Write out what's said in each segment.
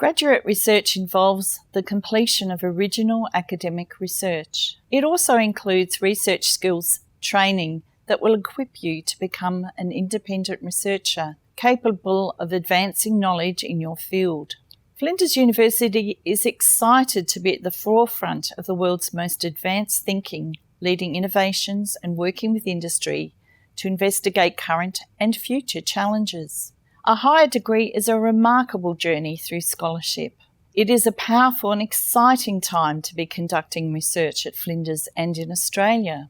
Graduate research involves the completion of original academic research. It also includes research skills training that will equip you to become an independent researcher capable of advancing knowledge in your field. Flinders University is excited to be at the forefront of the world's most advanced thinking, leading innovations and working with industry to investigate current and future challenges. A higher degree is a remarkable journey through scholarship. It is a powerful and exciting time to be conducting research at Flinders and in Australia.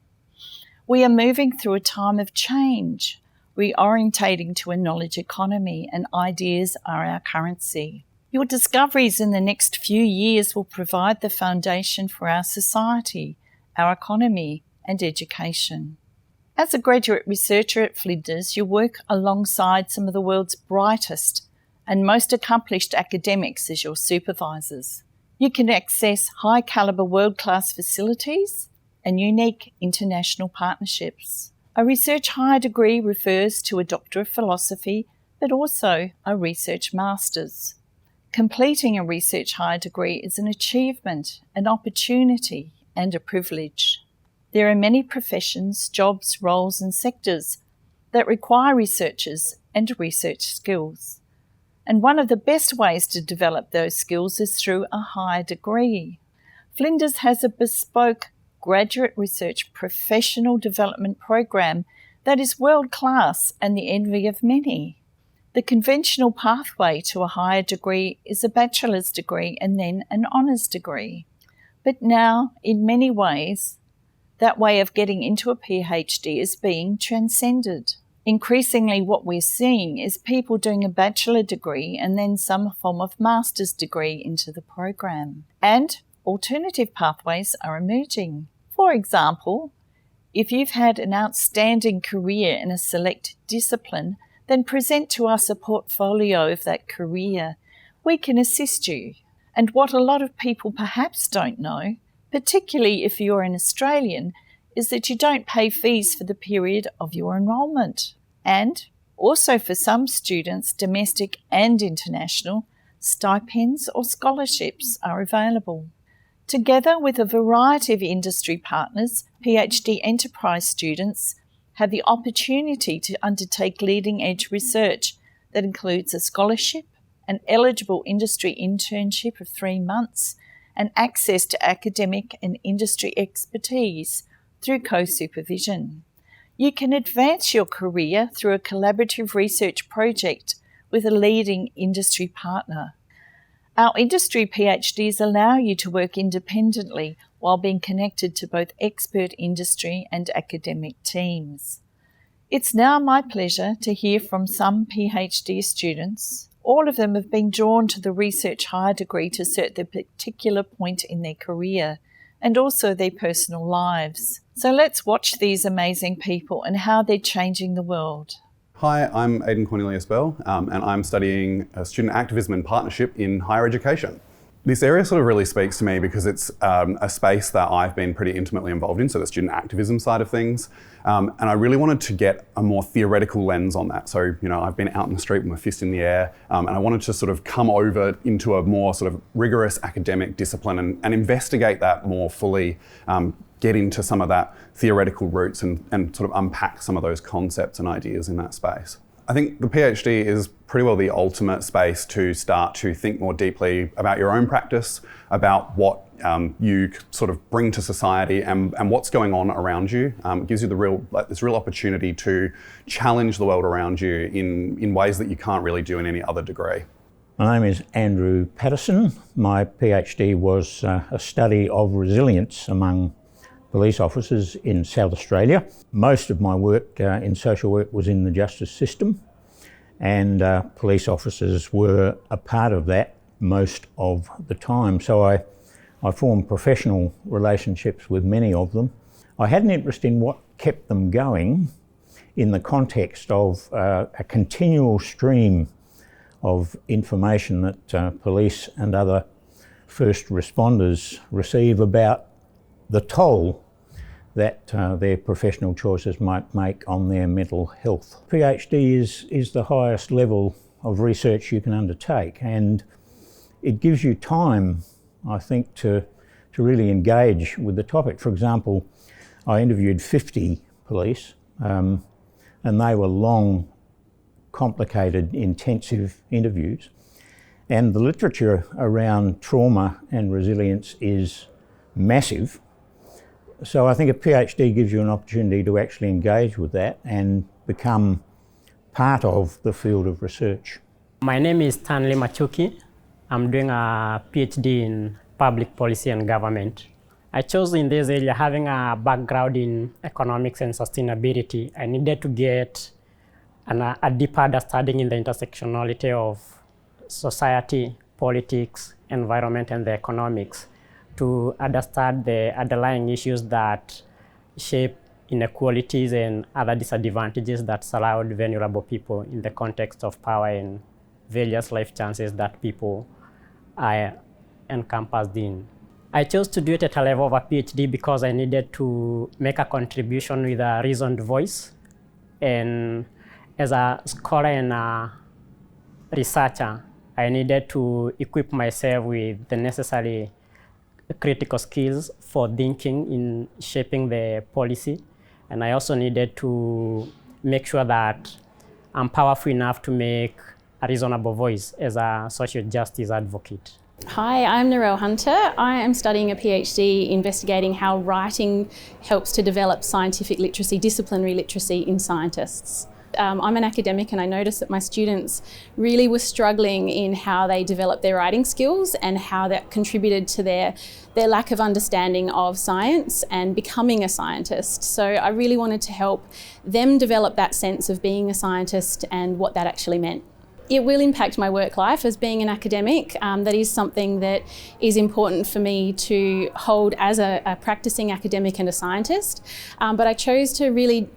We are moving through a time of change, reorientating to a knowledge economy, and ideas are our currency. Your discoveries in the next few years will provide the foundation for our society, our economy, and education. As a graduate researcher at Flinders, you work alongside some of the world's brightest and most accomplished academics as your supervisors. You can access high-calibre world-class facilities and unique international partnerships. A research higher degree refers to a Doctor of Philosophy, but also a Research Masters. Completing a research higher degree is an achievement, an opportunity, and a privilege. There are many professions, jobs, roles, and sectors that require researchers and research skills. And one of the best ways to develop those skills is through a higher degree. Flinders has a bespoke graduate research professional development program that is world-class and the envy of many. The conventional pathway to a higher degree is a bachelor's degree and then an honours degree. But now, in many ways, that way of getting into a PhD is being transcended. Increasingly, what we're seeing is people doing a bachelor degree and then some form of master's degree into the program. And alternative pathways are emerging. For example, if you've had an outstanding career in a select discipline, then present to us a portfolio of that career. We can assist you. And what a lot of people perhaps don't know, particularly if you're an Australian, is that you don't pay fees for the period of your enrolment. And also for some students, domestic and international, stipends or scholarships are available. Together with a variety of industry partners, PhD enterprise students have the opportunity to undertake leading-edge research that includes a scholarship, an eligible industry internship of 3 months, and access to academic and industry expertise through co-supervision. You can advance your career through a collaborative research project with a leading industry partner. Our industry PhDs allow you to work independently while being connected to both expert industry and academic teams. It's now my pleasure to hear from some PhD students. All of them have been drawn to the research higher degree to suit their particular point in their career and also their personal lives. So let's watch these amazing people and how they're changing the world. Hi, I'm Aiden Cornelius Bell, and I'm studying student activism and partnership in higher education. This area sort of really speaks to me because it's a space that I've been pretty intimately involved in, so the student activism side of things. And I really wanted to get a more theoretical lens on that. So, I've been out in the street with my fist in the air, and I wanted to sort of come over into a more sort of rigorous academic discipline and investigate that more fully, get into some of that theoretical roots and sort of unpack some of those concepts and ideas in that space. I think the PhD is pretty well the ultimate space to start to think more deeply about your own practice, about what you sort of bring to society and what's going on around you. It gives you this real opportunity to challenge the world around you in ways that you can't really do in any other degree. My name is Andrew Patterson. My PhD was a study of resilience among police officers in South Australia. Most of my work in social work was in the justice system, and police officers were a part of that most of the time. So I formed professional relationships with many of them. I had an interest in what kept them going in the context of a continual stream of information that police and other first responders receive about the toll that their professional choices might make on their mental health. PhD is the highest level of research you can undertake, and it gives you time, I think, to really engage with the topic. For example, I interviewed 50 police, and they were long, complicated, intensive interviews. And the literature around trauma and resilience is massive. So I think a PhD gives you an opportunity to actually engage with that and become part of the field of research. My name is Stanley Matuki. I'm doing a PhD in public policy and government. I chose in this area, having a background in economics and sustainability. I needed to get a deeper understanding in the intersectionality of society, politics, environment, and the economics to understand the underlying issues that shape inequalities and other disadvantages that surround vulnerable people in the context of power and various life chances that people are encompassed in. I chose to do it at a level of a PhD because I needed to make a contribution with a reasoned voice. And as a scholar and a researcher, I needed to equip myself with the necessary critical skills for thinking in shaping the policy. And I also needed to make sure that I'm powerful enough to make a reasonable voice as a social justice advocate. Hi, I'm Relle Hunter. I am studying a PhD investigating how writing helps to develop scientific literacy, disciplinary literacy in scientists. I'm an academic and I noticed that my students really were struggling in how they developed their writing skills and how that contributed to their lack of understanding of science and becoming a scientist. So I really wanted to help them develop that sense of being a scientist and what that actually meant. It will impact my work life as being an academic. That is something that is important for me to hold as a practicing academic and a scientist. But I chose to really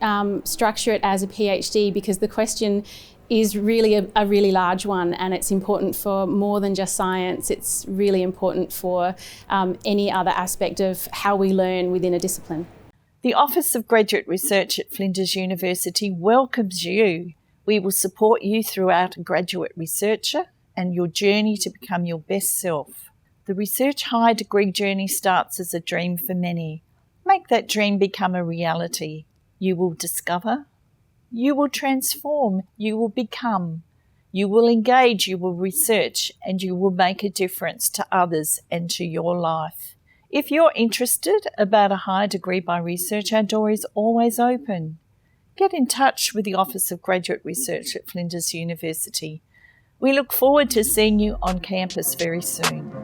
structure it as a PhD because the question is really a really large one, and it's important for more than just science. It's really important for any other aspect of how we learn within a discipline. The Office of Graduate Research at Flinders University welcomes you. We will support you throughout a graduate researcher and your journey to become your best self. The research high degree journey starts as a dream for many. Make that dream become a reality. You will discover, you will transform, you will become, you will engage, you will research, and you will make a difference to others and to your life. If you're interested about a high degree by research, our door is always open. Get in touch with the Office of Graduate Research at Flinders University. We look forward to seeing you on campus very soon.